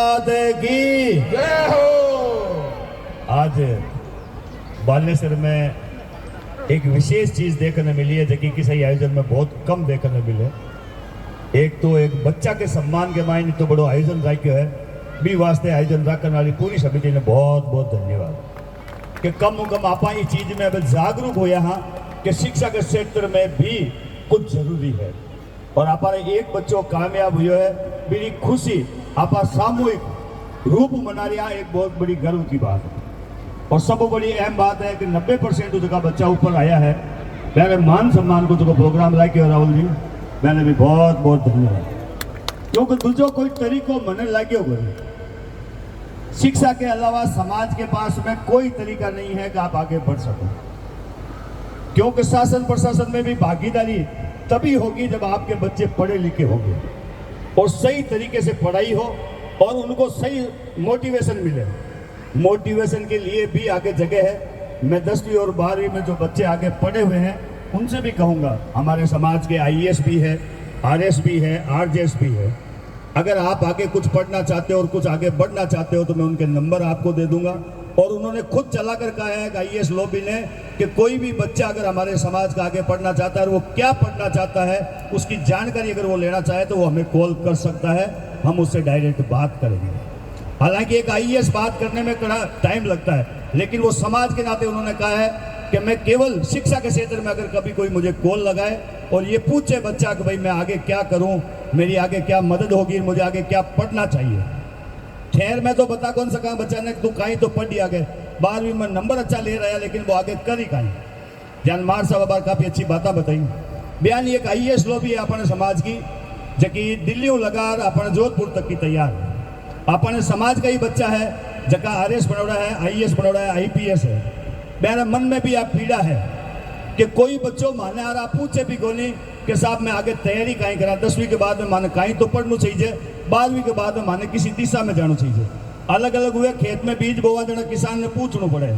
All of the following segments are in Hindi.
की जय हो। आज बालेश्वर में एक विशेष चीज देखने मिली है जो कि किसी आयोजन में बहुत कम देखने मिले। एक तो एक बच्चा के सम्मान के मायने तो बड़ो आयोजन रखो है बी वास्ते आयोजन रखने वाली पूरी समिति ने बहुत बहुत धन्यवाद कि कम कम आप चीज में अब जागरूक हो यहाँ कि शिक्षा के क्षेत्र में भी कुछ जरूरी है और आप एक बच्चों कामयाब हुए है मेरी खुशी आप सामूहिक रूप मना रहा एक बहुत बड़ी गर्व की बात है और सब बड़ी अहम बात है कि 90% जो बच्चा ऊपर आया है मैंने मान सम्मान को जो प्रोग्राम रखे राहुल जी मैंने भी बहुत बहुत धन्यवाद क्योंकि दूसरो कोई तरीको मन लगे शिक्षा के अलावा समाज के पास में कोई तरीका नहीं है कि आप आगे बढ़ सको क्योंकि शासन प्रशासन में भी भागीदारी तभी होगी जब आपके बच्चे पढ़े लिखे होंगे और सही तरीके से पढ़ाई हो और उनको सही मोटिवेशन मिले। मोटिवेशन के लिए भी आगे जगह है। मैं 10वीं और 12वीं में जो बच्चे आगे पढ़े हुए हैं उनसे भी कहूँगा हमारे समाज के IAS भी है RS भी है RJS भी है। अगर आप आगे कुछ पढ़ना चाहते हो और कुछ आगे बढ़ना चाहते हो तो मैं उनके नंबर आपको दे दूंगा और उन्होंने खुद चला कर कहा है कि IAS लॉबी ने कि कोई भी बच्चा अगर हमारे समाज का आगे पढ़ना चाहता है और वो क्या पढ़ना चाहता है उसकी जानकारी अगर वो लेना चाहे तो वो हमें कॉल कर सकता है हम उससे डायरेक्ट बात करेंगे। हालांकि एक IAS बात करने में थोड़ा टाइम लगता है लेकिन वो समाज के नाते उन्होंने कहा है कि मैं केवल शिक्षा के क्षेत्र में अगर कभी कोई मुझे कॉल लगाए और ये पूछे बच्चा कि भाई मैं आगे क्या करूं मेरी आगे क्या मदद होगी मुझे आगे क्या पढ़ना चाहिए खैर मैं तो बता कौन सका बच्चा ने तू कहीं तो पढ़ दिया गए 12वीं में नंबर अच्छा ले रहा है लेकिन वो आगे कर ही कहीं जान मार साहब बार काफ़ी अच्छी बातें बताई बयान एक IAS लॉबी है अपने समाज की जबकि दिल्ली लगार अपने जोधपुर तक की तैयार अपने समाज का ही बच्चा है जका RS बनोड़ा है IAS बनोड़ा है IPS है मेरे मन में भी आप पीड़ा है कि कोई बच्चों माने आ रहा पूछे भी कोनी कि साहब मैं आगे तैयारी कहीं करा 10वीं के बाद में माने कहीं तो पढ़ना चाहिए 12वीं के बाद में माने किसी दिशा में जाना चाहिए अलग अलग हुए खेत में बीज बोवा देना किसान ने पूछना पड़े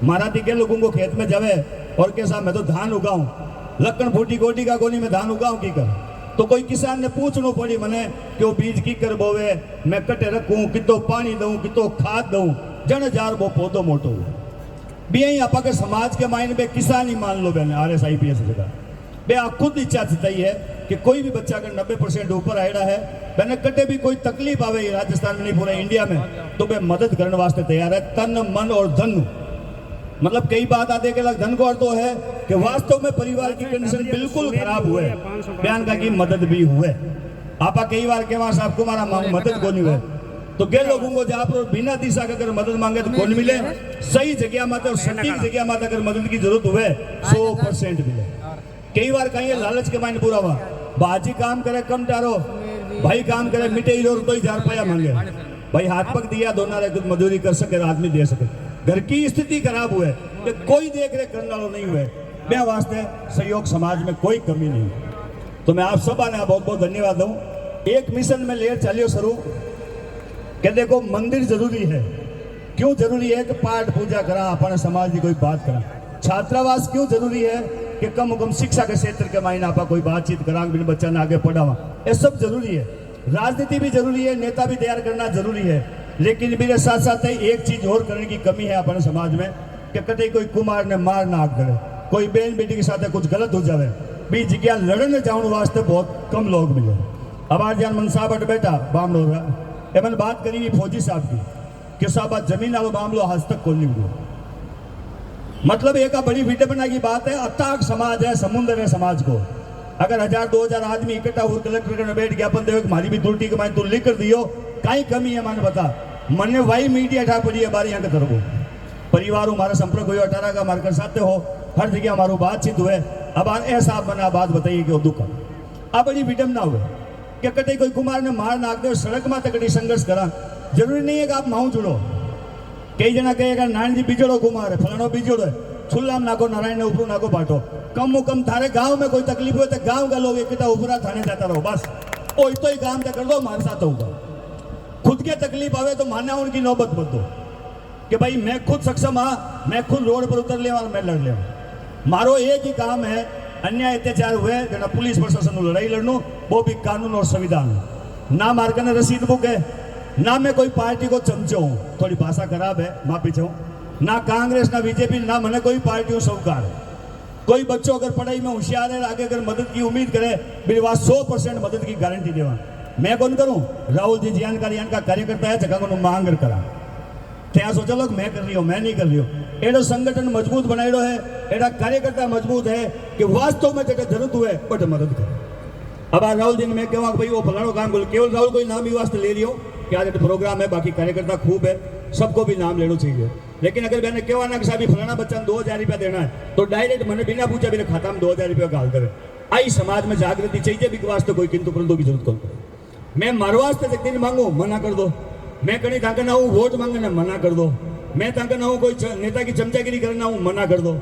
मारा दिखे लोगों को खेत में जावे और के साहब मैं तो धान उगाऊं लक्कन फूटी गोटी का गोली में धान उगाऊं की कर तो कोई किसान ने पूछना पड़ी मने कि वो बीज की कर बोवे मैं कटे रखूं कितो पानी दूं कितो खाद दूं जन जार वो पौधो मोटो भी यही आप अगर समाज के मायने में किसान ही मान लो मैंने RS IPS जगह बे आप खुद इच्छा जताई है कि कोई भी बच्चा अगर 90% ऊपर आएड़ा है मैंने कटे भी कोई तकलीफ आवे राजस्थान में नहीं पूरे इंडिया में तो मैं मदद करने वास्ते तैयार है तन मन और धन मतलब कई बात आते के लग धन को अर्थ तो है कि वास्तव में परिवार की कंडीशन बिल्कुल खराब हुए बयान का की मदद भी हुए आपा कई बार के वहां आपको हमारा मदद को नहीं हुए तो के लोगों को जहाँ पर बिना दिशा का अगर मदद मांगे तो कौन मिले सही जगह में और सटीक जगह में अगर मदद की जरूरत हुए 100% मिले कई बार कहीं लालच के मायने पूरा हुआ बाजी काम करे कम टारो भाई काम करे मिटे ही तो ही 4 रुपया मांगे भाई हाथ पक दिया दोनों रे कुछ मजदूरी कर सके आदमी दे सके घर की स्थिति खराब हुए कि कोई देख रेख करने वालों नहीं हुए मैं वास्ते सहयोग समाज में कोई कमी नहीं तो मैं आप सब ने बहुत बहुत धन्यवाद दूं एक मिशन में लेर चलियो शुरू कि देखो मंदिर जरूरी है क्यों जरूरी है कि पाठ पूजा करा अपने समाज की कोई बात करा छात्रावास क्यों जरूरी है कि कम से कम शिक्षा के क्षेत्र के मायने आप कोई बातचीत करा बिन बच्चा ने आगे पढ़ावा ये सब जरूरी है राजनीति भी जरूरी है नेता भी तैयार करना जरूरी है लेकिन मेरे साथ साथ एक चीज और करने की कमी है अपने समाज में कि कभी कोई कुमार ने मार ना करे कोई बहन बेटी के साथ कुछ गलत हो जाए भी जगह लड़ने जाने वास्ते बहुत कम लोग मिले अब आज जान मन साहब बेटा मामलो मैंने बात करी फौजी साहब की कि साहब आज जमीन वालों मामलो आज तक खोल नहीं हुआ मतलब एक बड़ी विडंबना की बात है अताक समाज है समुद्र है समाज को अगर 1000-2000 आदमी इकट्ठा हो कलेक्टर में बैठ गया अपन देखो हमारी भी त्रुटि के मायने तू लिख कर दियो कहीं कमी है माने बता मने वाई मीडिया ठा पड़ी है बारी यहाँ के तरफ परिवार हमारा संपर्क हुआ 18 का मार्कर साथ हो हर जगह हमारो बातचीत हुए अब ऐसा बना बात बताइए कि दुख अब बड़ी विडंबना हुए कि कटे कोई कुमार ने मार नाक दे सड़क में तकड़ी संघर्ष करा जरूरी नहीं है कि आप माहू जुड़ो कई जना कहेगा नारायण जी बिजोड़ो कुमार है फलानो बिजोड़ो है छुल्लाम नाको नारायण ने ऊपर नाको बांटो कम कम थारे गांव में कोई तकलीफ हुए तो गांव का लोग इकट्ठा ऊपरा थाने जाता रहो बस ओ तो ही काम कर दो मार साथ होगा खुद के तकलीफ आवे तो मानना उनकी नौबत मत दो कि भाई मैं खुद सक्षम हाँ मैं खुद रोड पर उतर ले और मैं लड़ ले मारो एक ही काम है अन्याय अत्याचार हुए जना पुलिस प्रशासन लड़ाई लड़नो वो भी कानून और संविधान ना मार्ग ने रसीद बुक है ना मैं कोई पार्टी को चमचो हूँ, थोड़ी भाषा खराब है, माफी चाहूँ, ना कांग्रेस ना बीजेपी ना मैंने कोई पार्टी सौकार है। कोई बच्चों अगर पढ़ाई में होशियार है, आगे अगर मदद की उम्मीद करे, मेरे पास 100% मदद की गारंटी देवा। मैं कौन करूं? राहुल जी जानकारी का कार्यकर्ता है, जगह को मांग करा त्या सोचा लोग मैं कर रही हूँ, मैं नहीं कर रही हूँ। एडो संगठन मजबूत बनाएडो है, एडा कार्यकर्ता मजबूत है कि वास्तव में जगह जरूरत हुए बट मदद करे। अब आज राहुल जी ने मैं कहूँ भाई वो फलाणो काम बोल, केवल राहुल कोई नाम ही वास्ते ले लियो कि आज प्रोग्राम है, बाकी कार्यकर्ता खूब है, सबको भी नाम लेना चाहिए। लेकिन अगर मैंने कहना कि साहब फलाना बच्चा 2000 रुपया देना है तो डायरेक्ट मैंने बिना पूछा मेरे खाता में 2000 रुपया डाल दे। आई समाज में जागृति चाहिए, बिक वास्ते कोई किंतु परंतु की जरूरत कौन करे। मैं मारो वास्ते जगह नहीं मांगू, मना कर दो। मैं कहीं ताकि ना हूँ वोट मांगना, मना कर दो। मैं ताकि ना हूँ कोई नेता की चमचागिरी करना हूँ, मना कर दो।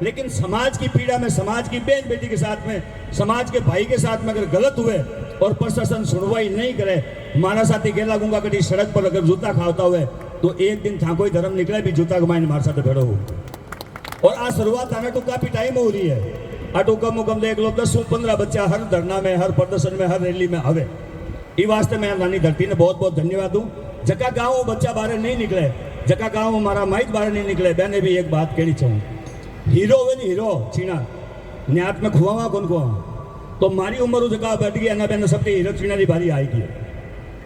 लेकिन समाज की पीड़ा में, समाज की बहन बेटी के साथ में, समाज के भाई के साथ में अगर गलत हुए और प्रशासन सुनवाई नहीं करे, मारा साथी गेला गुंगा कटी सड़क पर अगर जूता खाता हुए तो एक दिन था कोई धर्म निकले भी जूता कमाई मार साथ भेड़ो हो। और आ शुरुआत आने तो काफी टाइम हो रही है। आटो कम कम देख लो 10-15 बच्चा हर धरना में, हर प्रदर्शन में, हर रैली में आवे। इस वास्ते मैं रानी धरती ने बहुत बहुत धन्यवाद दूं। जका गाँव बच्चा बाहर नहीं निकले, जका गाँव हमारा माइट बाहर नहीं निकले, मैंने भी एक बात कहनी चाहूँ, हीरो वे हीरो छीना न्यात में खुआवा कौन को तो मारी उम्र जगह बैठ गई ना बेन सबके हीरो छीना की बारी आएगी।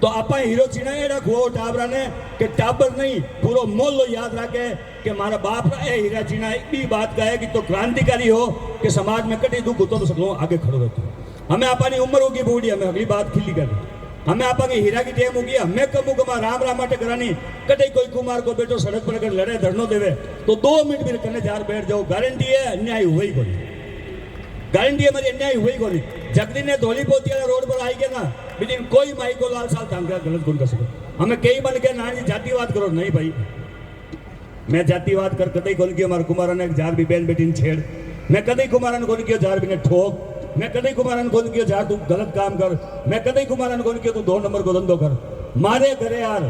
तो आप हीरो छीना एड़ा खुआओ टाबरा ने कि टाबर नहीं पूरा मोहल्लो याद रखे कि मारा बाप ए हीरा छीना एक भी बात कहे कि तो क्रांतिकारी हो कि समाज में कटी दुख होतो तो सकलो आगे खड़ो रहते। हमें अपनी उम्र होगी बूढ़ी, हमें अगली बात खिली करनी, हमें आपा की हीरा की टेम होगी, हमें कमू कमा राम राम माटे करानी। कटे कोई कुमार को बेटो सड़क पर अगर लड़े धरनो देवे तो 2 मिनट भी कने जार बैठ जाओ, गारंटी है अन्याय हुआ ही कोई, गारंटी है मेरी अन्याय हुआ ही कोई। जगदी ने धोली पोती वाला रोड पर आई गया ना बिन कोई माई को लाल साल तांगा गलत कौन कर सके। हमें कई बन के ना जातिवाद करो, नहीं भाई मैं जातिवाद कर कतई खोल के हमारे कुमार ने जार भी बहन बेटी छेड़, मैं कतई कुमार ने खोल के जार भी ठोक, मैं कदई कुमारन खोल के जा तू गलत काम कर, मैं कदई कुमारन खोल के तू 2 नंबर को धंधो कर। मारे घरे यार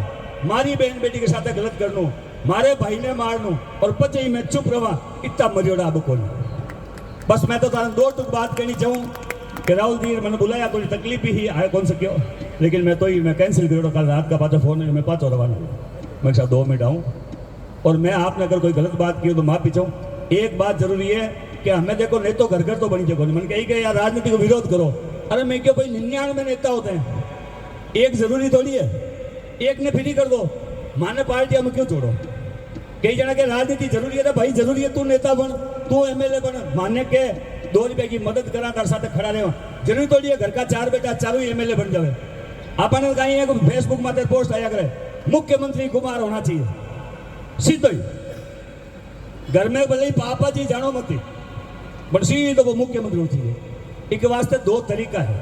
मारी बहन बेटी के साथ गलत करनो, मारे भाई ने मारनो और पचे मैं चुप रहा, इतना मर्यादा अब कोई। बस मैं तो तारा 2 टुक बात कहनी चाहूँ कि राहुल जी मैंने बुलाया, थोड़ी तकलीफ ही आए कौन सको, लेकिन मैं तो ही मैं कैंसिल करो। कल रात का पाचा फोन है, मैं पाचो रवाना, मैं साहब 2 मिनट आऊँ। और मैं आपने अगर कोई गलत बात की हो तो माफी चाहूँ। एक बात जरूरी है कि हमें देखो नहीं तो घर घर तो बनी जगह मन कही गए यार राजनीति को विरोध करो। अरे मैं क्यों भाई 99 नेता होते हैं, एक जरूरी थोड़ी है, एक ने फ्री कर दो, माने पार्टी हम क्यों छोड़ो। कई जना के राजनीति जरूरी है, भाई जरूरी है तू नेता बन, तू एमएलए बन, माने के 2 रुपए की मदद करा तार साथ खड़ा रहे। जरूरी थोड़ी है घर का 4 बेटा चारों ही एमएलए बन जाए। आपने कहीं है फेसबुक में पोस्ट आया करे मुख्यमंत्री कुमार होना चाहिए, सीधो ही घर में भले ही पापा जी जानो मत बट सीधो वो मुख्यमंत्री होती है। एक वास्ते 2 तरीका है,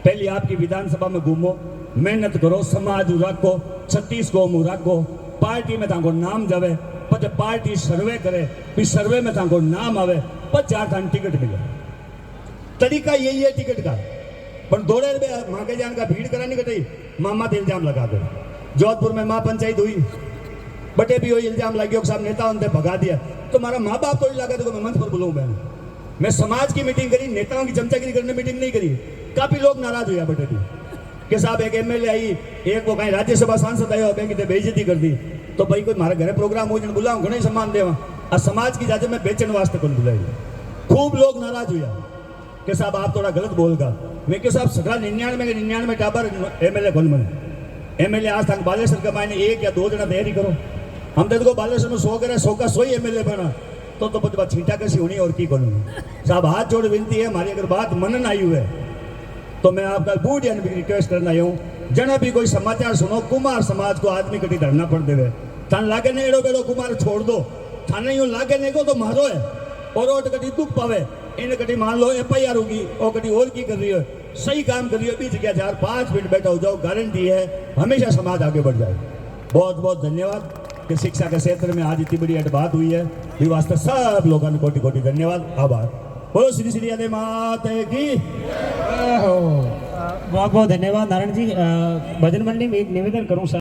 पहले आपकी विधानसभा में घूमो, मेहनत करो, समाज रखो, 36 कौम रखो, पार्टी में ताको नाम जावे, पर जब पार्टी सर्वे करे फिर सर्वे में ताको नाम आवे पर 4 थान टिकट मिले। तरीका यही है टिकट का, पर दौड़े मांगे जान का भीड़ करानी कटी मामा तो इल्जाम लगा दो। जोधपुर में माँ पंचायत हुई, बटे भी वही इल्जाम लगे साहब नेता उनसे भगा दिया, तो हमारा माँ बाप तो लगा तो मैं मंच पर बुलाऊं। मैं समाज की मीटिंग करी, नेताओं की चमचागिरी करने मीटिंग नहीं करी। काफी लोग नाराज हुआ बटे भी कि साहब एक एमएलए आई, एक वो कहीं राज्यसभा सांसद आयो बैंक बेइज्जती कर दी, तो भाई कोई मारे घरे प्रोग्राम हो बुलाऊं घने सम्मान देवा, और समाज की जाते में बेचन वास्ते कौन बुलाई। खूब लोग नाराज हुआ कि साहब आप थोड़ा गलत बोलगा। मैं क्यों साहब सगड़ा 99 टाबर एमएलए कौन बने। एमएलए आज तक बालेश्वर का मायने 1 या 2 जना तैयारी करो, हम देखो बालेश्वर में 100 करे 100 का 100 ही एमएलए बना तो बात छींटा कैसी होनी और की करूँगी। साहब हाथ जोड़ विनती है, हमारी अगर बात मनन आई हुई है तो मैं आपका बूढ़ यानी भी रिक्वेस्ट करना हूँ, जना भी कोई समाचार सुनो कुमार समाज को आदमी कटी धरना पड़ देवे, थान लागे नहीं एड़ो बेड़ो कुमार छोड़ दो, थाने यूँ लागे नहीं को तो मारो है और ओट कटी दुख पावे, इन कटी मान लो FIR होगी और कटी और की कर रही है, सही काम कर रही है, बीच क्या 4-5 मिनट बैठा हो जाओ, गारंटी है हमेशा समाज आगे बढ़ जाए। बहुत बहुत धन्यवाद कि शिक्षा के क्षेत्र में आज इतनी बड़ी बात हुई है, ये वास्ते सब लोगों ने कोटि कोटि धन्यवाद, आभार। बोलो श्री श्री आदि माता की। बहुत बहुत धन्यवाद नारायण जी। भजन मंडली में एक निवेदन करूँ सर।